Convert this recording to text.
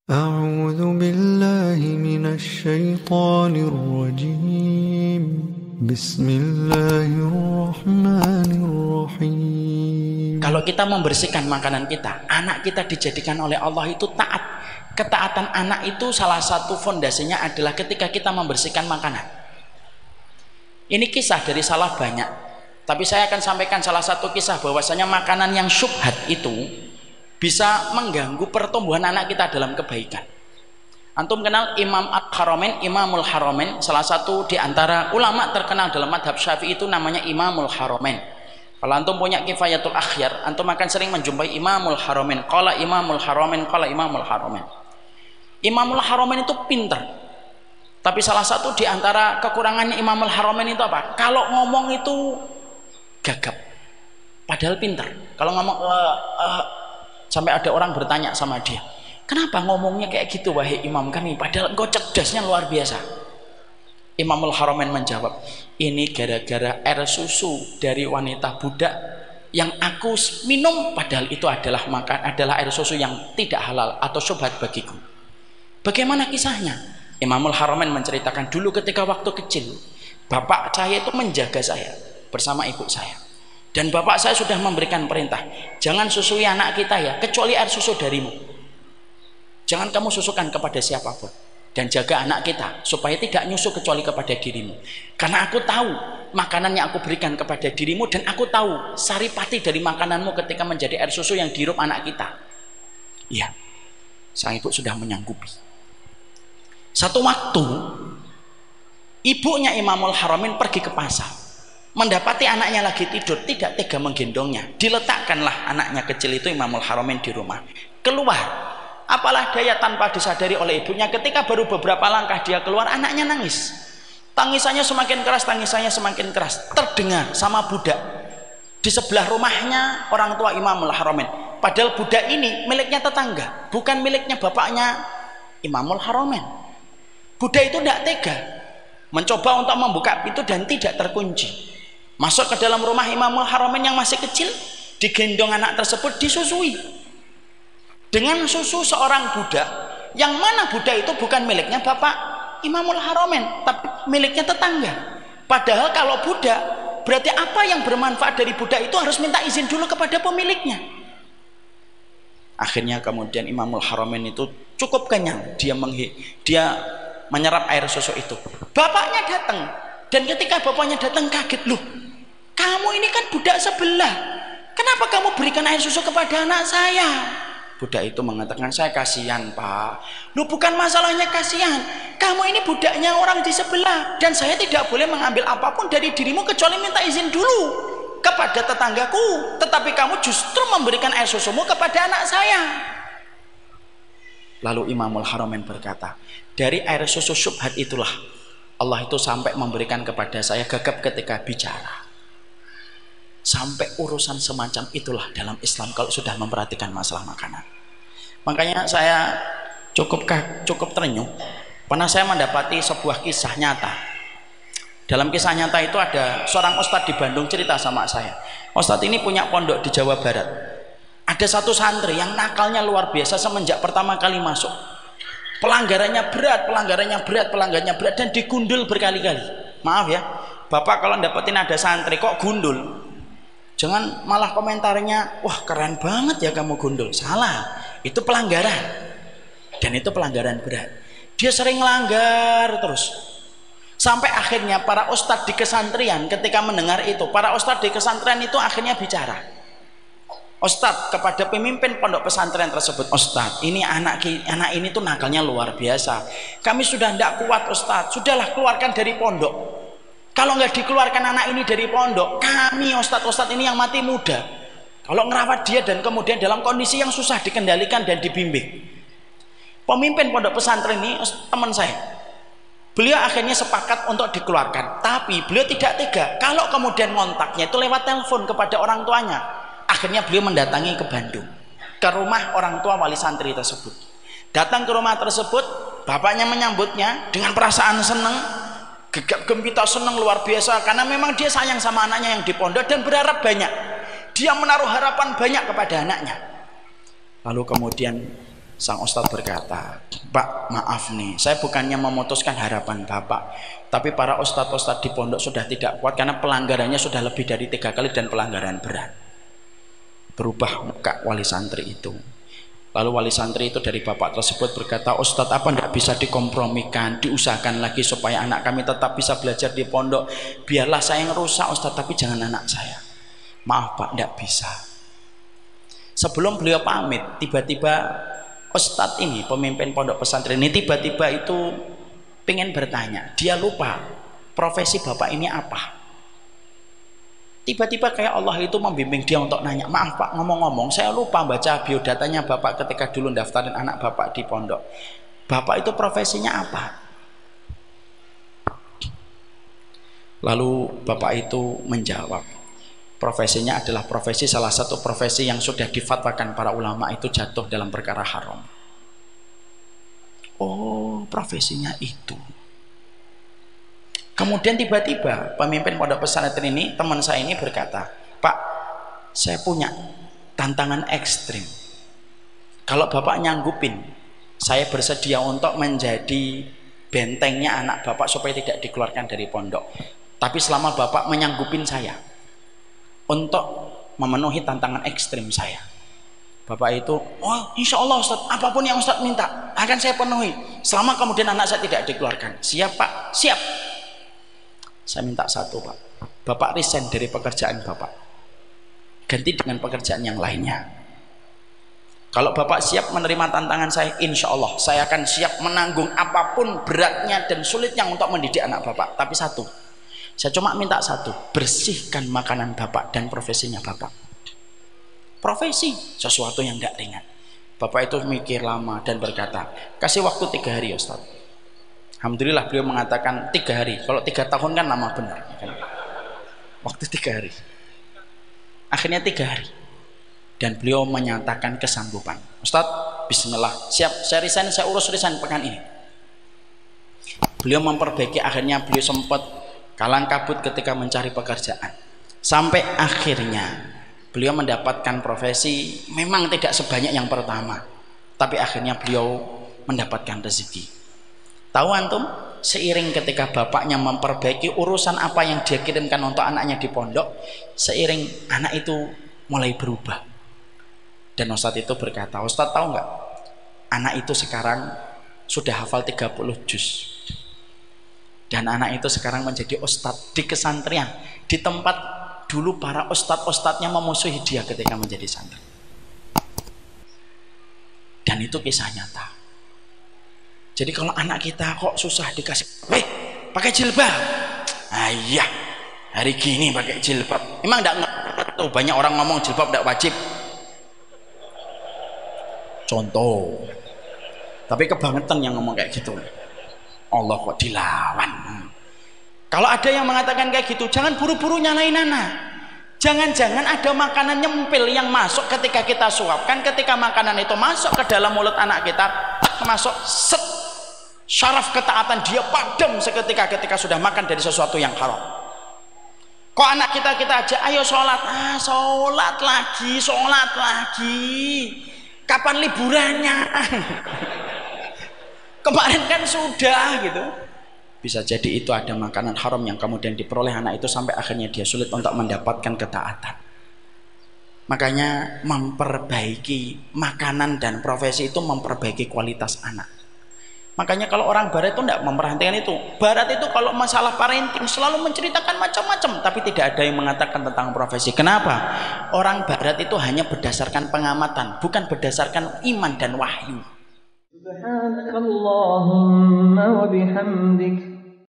أعوذ بالله من الشيطان الرجيم بسم الله الرحمن الرحيم. Kalau kita membersihkan makanan kita, anak kita dijadikan oleh Allah itu taat. Ketaatan anak itu salah satu fondasinya adalah ketika kita membersihkan makanan. Ini kisah dari salaf banyak, tapi saya akan sampaikan salah satu kisah bahwasanya makanan yang syubhat itu bisa mengganggu pertumbuhan anak kita dalam kebaikan. Antum kenal Imam Al-Haramain, Imamul Haramain, salah satu di antara ulama terkenal dalam madhab Syafi'i itu namanya Imamul Haramain. Kalau antum punya Kifayatul Akhyar, antum akan sering menjumpai Imamul Haramain, qala Imamul Haramain, qala Imamul Haramain. Imamul Haramain itu pintar. Tapi salah satu di antara kekurangannya Imamul Haramain itu apa? Kalau ngomong itu gagap. Padahal pintar. Kalau ngomong sampai ada orang bertanya sama dia, kenapa ngomongnya kayak gitu wahai imam kami, padahal engkau cerdasnya luar biasa. Imamul Haramain menjawab, ini gara-gara air susu dari wanita budak yang aku minum, padahal itu adalah air susu yang tidak halal atau syubhat bagiku. Bagaimana kisahnya? Imamul Haramain menceritakan, dulu ketika waktu kecil bapak saya itu menjaga saya bersama ibu saya. Dan bapak saya sudah memberikan perintah, jangan susui anak kita ya, kecuali air susu darimu. Jangan kamu susukan kepada siapapun. Dan jaga anak kita, supaya tidak nyusu kecuali kepada dirimu. Karena aku tahu makanan yang aku berikan kepada dirimu, dan aku tahu saripati dari makananmu ketika menjadi air susu yang dihirup anak kita. Iya, sang ibu sudah menyanggupi. Satu waktu, ibunya Imamul Haramain pergi ke pasar. Mendapati anaknya lagi tidur, tidak tega menggendongnya. Diletakkanlah anaknya kecil itu Imamul Haramain di rumah. Keluar, apalah daya tanpa disadari oleh ibunya, ketika baru beberapa langkah dia keluar, anaknya nangis. Tangisannya semakin keras, tangisannya semakin keras. Terdengar sama budak di sebelah rumahnya orang tua Imamul Haramain. Padahal budak ini miliknya tetangga, bukan miliknya bapaknya Imamul Haramain. Budak itu tidak tega, mencoba untuk membuka pintu dan tidak terkunci. Masuk ke dalam rumah Imamul Haramain yang masih kecil, digendong anak tersebut, disusui dengan susu seorang budak, yang mana budak itu bukan miliknya bapak Imamul Haramain, tapi miliknya tetangga. Padahal kalau budak, berarti apa yang bermanfaat dari budak itu harus minta izin dulu kepada pemiliknya. Akhirnya kemudian Imamul Haramain itu cukup kenyang, dia menyerap air susu itu. Bapaknya datang, dan ketika bapaknya datang kaget, loh, kamu ini kan budak sebelah, kenapa kamu berikan air susu kepada anak saya? Budak itu mengatakan, saya kasihan pak. Loh, bukan masalahnya kasihan, kamu ini budaknya orang di sebelah, dan saya tidak boleh mengambil apapun dari dirimu kecuali minta izin dulu kepada tetanggaku, tetapi kamu justru memberikan air susumu kepada anak saya. Lalu Imamul Haramain berkata, dari air susu syubhat itulah Allah itu sampai memberikan kepada saya gagap ketika bicara. Sampai urusan semacam itulah dalam Islam kalau sudah memperhatikan masalah makanan. Makanya saya cukup terenyuh. Pernah saya mendapati sebuah kisah nyata. Dalam kisah nyata itu ada seorang ustadz di Bandung cerita sama saya. Ustadz ini punya pondok di Jawa Barat. Ada satu santri yang nakalnya luar biasa semenjak pertama kali masuk. Pelanggarannya berat, dan digundul berkali-kali. Maaf ya, bapak kalau dapetin ada santri kok gundul, jangan malah komentarnya, wah keren banget ya kamu gundul. Salah, itu pelanggaran, dan itu pelanggaran berat. Dia sering melanggar terus, sampai akhirnya para ustadz di kesantrian ketika mendengar itu, para ustadz di kesantrian itu akhirnya bicara. Ustadz kepada pemimpin pondok pesantren tersebut, Ustadz, ini anak ini tuh nakalnya luar biasa. Kami sudah tidak kuat Ustadz, sudahlah keluarkan dari pondok. Kalau nggak dikeluarkan anak ini dari pondok, kami Ustadz ini yang mati muda. Kalau ngerawat dia dan kemudian dalam kondisi yang susah dikendalikan dan dibimbing. Pemimpin pondok pesantren ini teman saya. Beliau akhirnya sepakat untuk dikeluarkan, tapi beliau tidak tega kalau kemudian ngontaknya itu lewat telepon kepada orang tuanya. Akhirnya beliau mendatangi ke Bandung, ke rumah orang tua wali santri tersebut. Datang ke rumah tersebut, bapaknya menyambutnya dengan perasaan senang, gegap gempita, senang luar biasa, karena memang dia sayang sama anaknya yang di pondok dan berharap banyak. Dia menaruh harapan banyak kepada anaknya. Lalu kemudian Sang ustadz berkata, Pak, maaf nih, saya bukannya memutuskan harapan Bapak, tapi para ustadz-ustadz di pondok sudah tidak kuat karena pelanggarannya sudah lebih dari 3 kali dan pelanggaran berat. Berubah muka wali santri itu. Lalu wali santri itu dari bapak tersebut berkata, Ustadz, apa tidak bisa dikompromikan, diusahakan lagi supaya anak kami tetap bisa belajar di pondok. Biarlah saya yang rusak Ustadz, tapi jangan anak saya. Maaf Pak, tidak bisa. Sebelum beliau pamit, tiba-tiba Ustadz ini, pemimpin pondok pesantren ini, tiba-tiba itu pengen bertanya. Dia lupa profesi bapak ini apa. Tiba-tiba kayak Allah itu membimbing dia untuk nanya, maaf Pak, ngomong-ngomong saya lupa baca biodatanya bapak ketika dulu daftarin anak bapak di pondok. Bapak itu profesinya apa? Lalu bapak itu menjawab, profesinya adalah profesi, salah satu profesi yang sudah difatwakan para ulama itu jatuh dalam perkara haram. Oh, profesinya itu. Kemudian tiba-tiba pemimpin pondok pesantren ini, teman saya ini berkata, Pak, saya punya tantangan ekstrim. Kalau bapak nyanggupin, saya bersedia untuk menjadi bentengnya anak bapak supaya tidak dikeluarkan dari pondok. Tapi selama bapak menyanggupin saya untuk memenuhi tantangan ekstrim saya. Bapak itu, oh insya Allah Ustadz, apapun yang Ustadz minta akan saya penuhi. Selama kemudian anak saya tidak dikeluarkan. Siap Pak? Siap. Saya minta satu Pak, Bapak resign dari pekerjaan Bapak, ganti dengan pekerjaan yang lainnya. Kalau Bapak siap menerima tantangan saya, insya Allah saya akan siap menanggung apapun beratnya dan sulitnya untuk mendidik anak Bapak. Tapi satu, saya cuma minta satu, bersihkan makanan Bapak dan profesinya Bapak. Profesi sesuatu yang tidak ringan. Bapak itu mikir lama dan berkata, kasih waktu 3 hari Ustaz. Alhamdulillah beliau mengatakan 3 hari. Kalau 3 tahun kan lama benar. Waktu 3 hari. Akhirnya 3 hari. Dan beliau menyatakan kesanggupan. Ustadz, bismillah. Siap, saya resign, saya urus resign pekan ini. Beliau memperbaiki, akhirnya beliau sempat kalang kabut ketika mencari pekerjaan. Sampai akhirnya beliau mendapatkan profesi memang tidak sebanyak yang pertama. Tapi akhirnya beliau mendapatkan rezeki. Tahu antum, seiring ketika bapaknya memperbaiki urusan apa yang dia kirimkan untuk anaknya di pondok, seiring anak itu mulai berubah. Dan Ustadz itu berkata, Ustadz tahu nggak, anak itu sekarang sudah hafal 30 juz. Dan anak itu sekarang menjadi ustadz di kesantrian, di tempat dulu para ustadz-ustadznya memusuhi dia ketika menjadi santri. Dan itu kisah nyata. Jadi kalau anak kita kok susah dikasih, pakai jilbab. Iya, hari gini pakai jilbab. Emang enggak tuh banyak orang ngomong jilbab enggak wajib. Contoh. Tapi kebangetan yang ngomong kayak gitu. Allah kok dilawan. Kalau ada yang mengatakan kayak gitu, jangan buru-buru nyalain anak. Jangan-jangan ada makanan nyempil yang masuk ketika kita suapkan, ketika makanan itu masuk ke dalam mulut anak kita, masuk set. Syaraf ketaatan dia padam seketika ketika sudah makan dari sesuatu yang haram. Kok anak kita ajak, ayo sholat, sholat lagi. Kapan liburannya? Kemarin kan sudah gitu. Bisa jadi itu ada makanan haram yang kemudian diperoleh anak itu sampai akhirnya dia sulit untuk mendapatkan ketaatan. Makanya memperbaiki makanan dan profesi itu memperbaiki kualitas anak. Makanya kalau orang barat itu tidak memperhatikan itu. Barat itu kalau masalah parenting selalu menceritakan macam-macam, tapi tidak ada yang mengatakan tentang profesi. Kenapa? Orang barat itu hanya berdasarkan pengamatan, bukan berdasarkan iman dan wahyu. Subhanakallahumma wa bihamdik